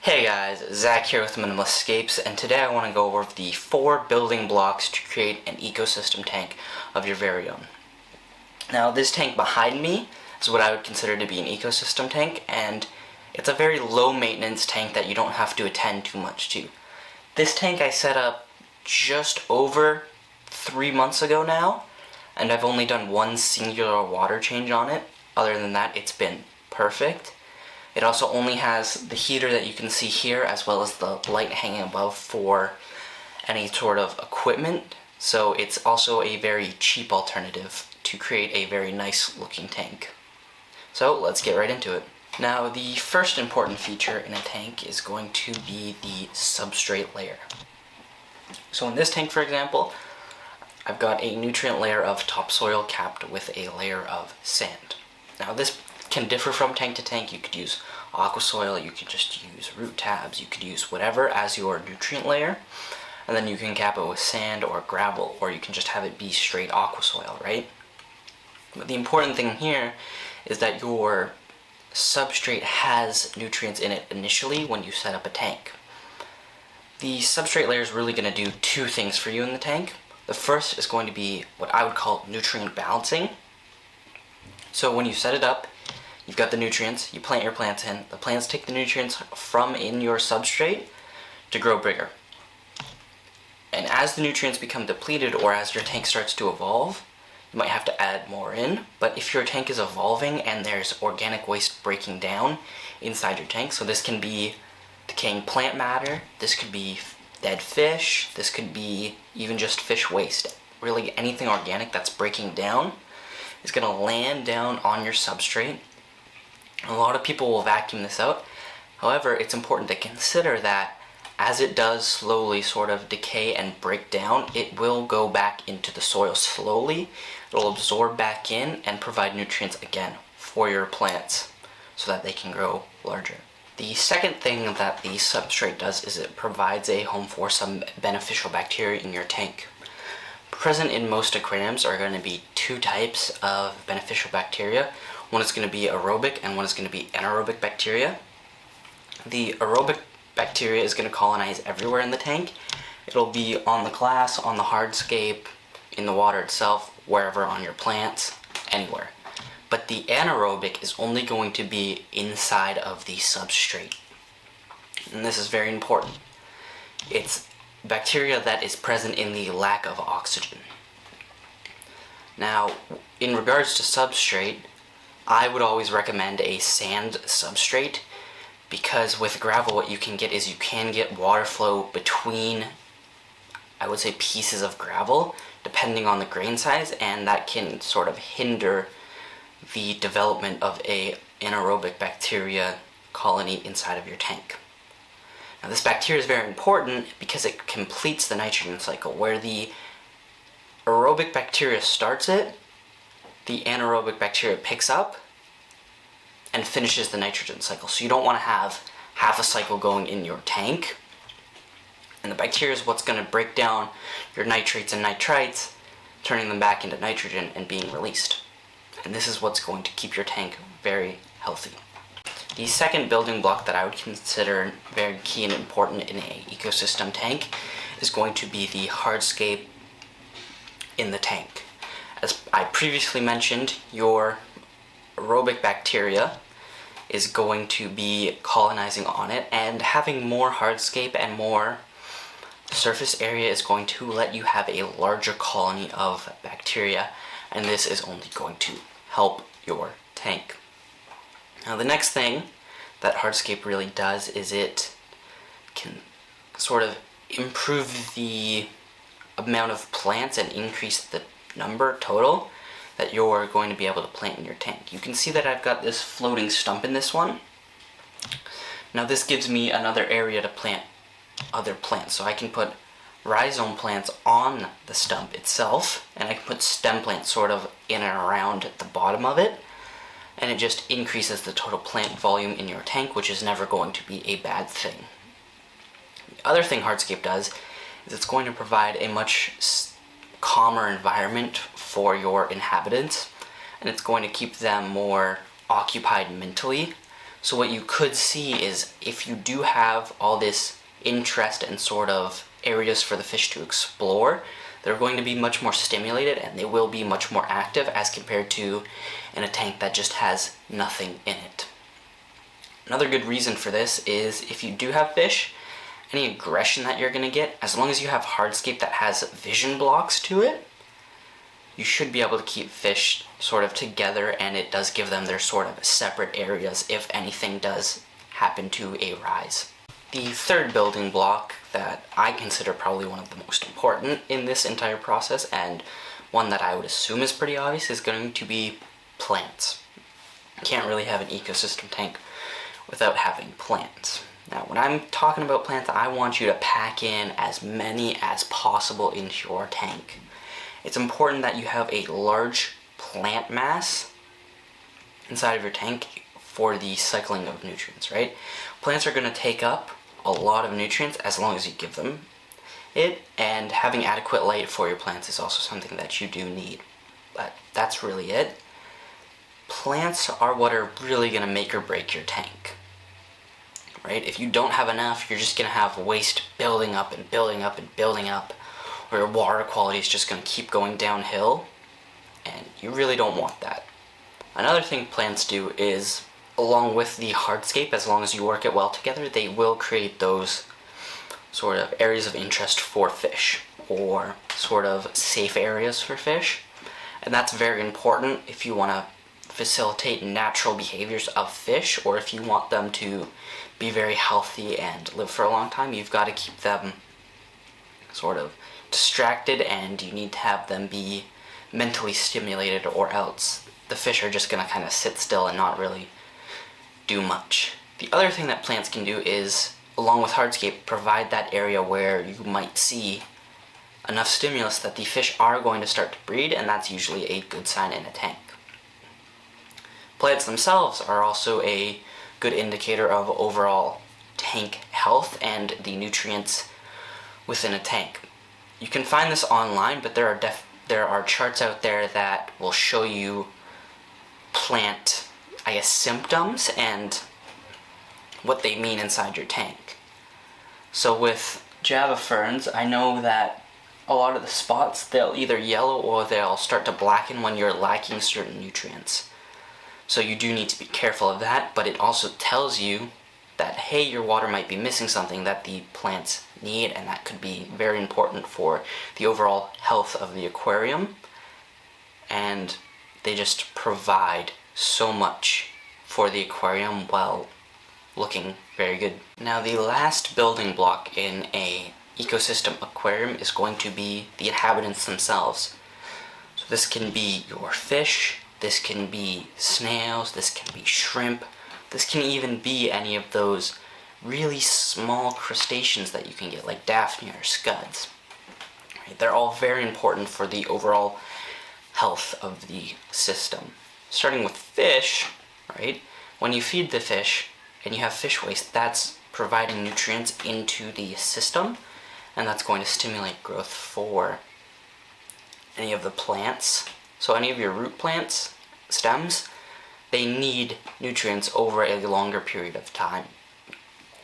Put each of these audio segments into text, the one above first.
Hey guys, Zach here with Hardscape, and today I want to go over the 4 building blocks to create an ecosystem tank of your very own. Now this tank behind me is what I would consider to be an ecosystem tank, and it's a very low maintenance tank that you don't have to attend too much to. This tank I set up just over 3 months ago now, and I've only done one singular water change on it. Other than that, it's been perfect. It also only has the heater that you can see here, as well as the light hanging above for any sort of equipment. So it's also a very cheap alternative to create a very nice looking tank. So let's get right into it. Now the first important feature in a tank is going to be the substrate layer. So in this tank, for example, I've got a nutrient layer of topsoil capped with a layer of sand. Now this can differ from tank to tank. You could use aqua soil, you could just use root tabs, you could use whatever as your nutrient layer, and then you can cap it with sand or gravel, or you can just have it be straight aqua soil, right? But the important thing here is that your substrate has nutrients in it initially when you set up a tank. The substrate layer is really going to do 2 things for you in the tank. The first is going to be what I would call nutrient balancing. So when you set it up, you've got the nutrients, you plant your plants in, the plants take the nutrients from in your substrate to grow bigger. And as the nutrients become depleted, or as your tank starts to evolve, you might have to add more in. But if your tank is evolving and there's organic waste breaking down inside your tank, so this can be decaying plant matter, this could be dead fish, this could be even just fish waste. Really anything organic that's breaking down is going to land down on your substrate. A lot of people will vacuum this out. However, it's important to consider that as it does slowly sort of decay and break down, it will go back into the soil slowly. It'll absorb back in and provide nutrients again for your plants so that they can grow larger. The second thing that the substrate does is it provides a home for some beneficial bacteria in your tank. Present in most aquariums are going to be 2 types of beneficial bacteria. One is going to be aerobic and one is going to be anaerobic bacteria. The aerobic bacteria is going to colonize everywhere in the tank. It'll be on the glass, on the hardscape, in the water itself, wherever on your plants, anywhere. But the anaerobic is only going to be inside of the substrate. And this is very important. It's bacteria that is present in the lack of oxygen. Now, in regards to substrate, I would always recommend a sand substrate, because with gravel what you can get is you can get water flow between, I would say, pieces of gravel depending on the grain size, and that can sort of hinder the development of a anaerobic bacteria colony inside of your tank. Now this bacteria is very important because it completes the nitrogen cycle. Where the aerobic bacteria starts it, the anaerobic bacteria picks up and finishes the nitrogen cycle. So you don't want to have half a cycle going in your tank. And the bacteria is what's going to break down your nitrates and nitrites, turning them back into nitrogen and being released. And this is what's going to keep your tank very healthy. The second building block that I would consider very key and important in an ecosystem tank is going to be the hardscape in the tank. As I previously mentioned, your aerobic bacteria is going to be colonizing on it, and having more hardscape and more surface area is going to let you have a larger colony of bacteria, and this is only going to help your tank. Now the next thing that hardscape really does is it can sort of improve the amount of plants and increase the number total that you're going to be able to plant in your tank. You can see that I've got this floating stump in this one. Now this gives me another area to plant other plants. So I can put rhizome plants on the stump itself, and I can put stem plants sort of in and around the bottom of it, and it just increases the total plant volume in your tank, which is never going to be a bad thing. The other thing hardscape does is it's going to provide a much calmer environment for your inhabitants, and it's going to keep them more occupied mentally, So what you could see is if you do have all this interest and sort of areas for the fish to explore, they're going to be much more stimulated and they will be much more active as compared to in a tank that just has nothing in it. Another good reason for this is if you do have fish, any aggression that you're going to get, as long as you have Hardscape that has vision blocks to it, you should be able to keep fish sort of together, and it does give them their sort of separate areas if anything does happen to arise. The third building block that I consider probably one of the most important in this entire process, and one that I would assume is pretty obvious, is going to be plants. You can't really have an ecosystem tank without having plants. Now, when I'm talking about plants, I want you to pack in as many as possible into your tank. It's important that you have a large plant mass inside of your tank for the cycling of nutrients, right? Plants are going to take up a lot of nutrients as long as you give them it, and having adequate light for your plants is also something that you do need. But that's really it. Plants are what are really going to make or break your tank. Right? If you don't have enough, you're just going to have waste building up and building up and building up, or your water quality is just going to keep going downhill, and you really don't want that. Another thing plants do is, along with the hardscape, as long as you work it well together, they will create those sort of areas of interest for fish, or sort of safe areas for fish, and that's very important if you want to facilitate natural behaviors of fish, or if you want them to be very healthy and live for a long time. You've got to keep them sort of distracted, and you need to have them be mentally stimulated, or else the fish are just going to kind of sit still and not really do much. The other thing that plants can do is, along with hardscape, provide that area where you might see enough stimulus that the fish are going to start to breed, and that's usually a good sign in a tank. Plants themselves are also a good indicator of overall tank health and the nutrients within a tank. You can find this online, but there are charts out there that will show you plant, symptoms and what they mean inside your tank. So with Java ferns, I know that a lot of the spots, they'll either yellow or they'll start to blacken when you're lacking certain nutrients. So you do need to be careful of that, but it also tells you that, hey, your water might be missing something that the plants need, and that could be very important for the overall health of the aquarium. And they just provide so much for the aquarium while looking very good. Now, the last building block in a ecosystem aquarium is going to be the inhabitants themselves. So this can be your fish, this can be snails, this can be shrimp, this can even be any of those really small crustaceans that you can get, like Daphnia or scuds. Right? They're all very important for the overall health of the system. Starting with fish, right? When you feed the fish and you have fish waste, that's providing nutrients into the system, and that's going to stimulate growth for any of the plants. So any of your root plants, stems, they need nutrients over a longer period of time.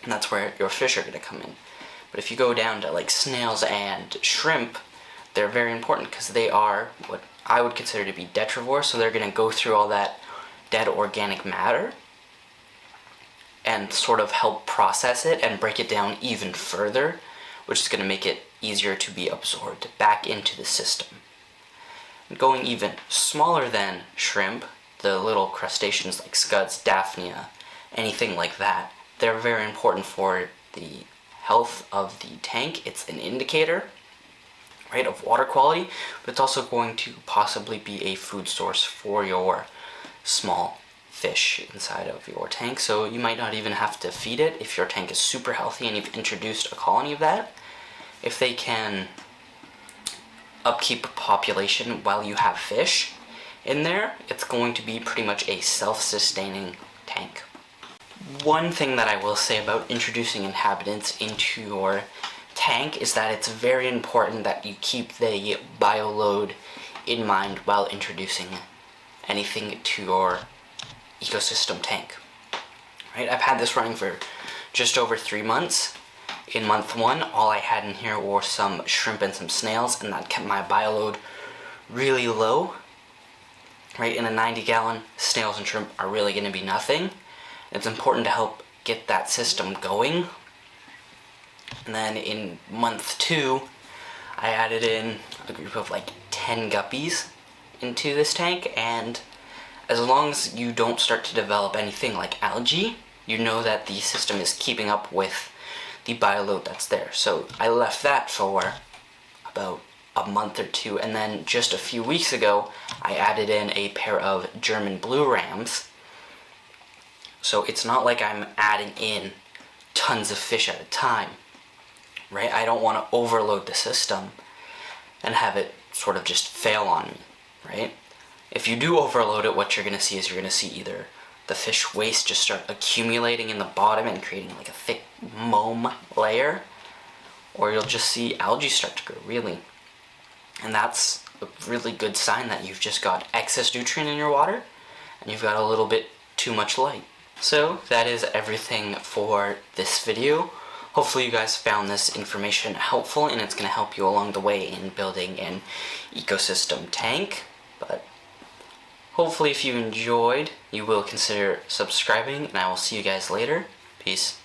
And that's where your fish are going to come in. But if you go down to like snails and shrimp, they're very important because they are what I would consider to be detrivores, so they're going to go through all that dead organic matter and sort of help process it and break it down even further, which is going to make it easier to be absorbed back into the system. Going even smaller than shrimp, the little crustaceans like scuds, Daphnia, anything like that, they're very important for the health of the tank. It's an indicator, right, of water quality, but it's also going to possibly be a food source for your small fish inside of your tank. So you might not even have to feed it if your tank is super healthy and you've introduced a colony of that. If they can upkeep a population while you have fish in there, it's going to be pretty much a self-sustaining tank. One thing that I will say about introducing inhabitants into your tank is that it's very important that you keep the bioload in mind while introducing anything to your ecosystem tank. right? I've had this running for just over 3 months. In month 1, all I had in here were some shrimp and some snails, and that kept my bioload really low. Right, in a 90-gallon, snails and shrimp are really going to be nothing. It's important to help get that system going. And then in month 2, I added in a group of like 10 guppies into this tank, and as long as you don't start to develop anything like algae, you know that the system is keeping up with the bioload that's there. So I left that for about a month or 2, and then just a few weeks ago I added in a pair of German blue rams. So it's not like I'm adding in tons of fish at a time, right? I don't want to overload the system and have it sort of just fail on me, right? If you do overload it, what you're going to see is you're going to see either the fish waste just start accumulating in the bottom and creating like a thick moam layer, or you'll just see algae start to grow, really. And that's a really good sign that you've just got excess nutrient in your water and you've got a little bit too much light. So that is everything for this video. Hopefully you guys found this information helpful, and it's going to help you along the way in building an ecosystem tank. But hopefully if you enjoyed, you will consider subscribing, and I will see you guys later. Peace.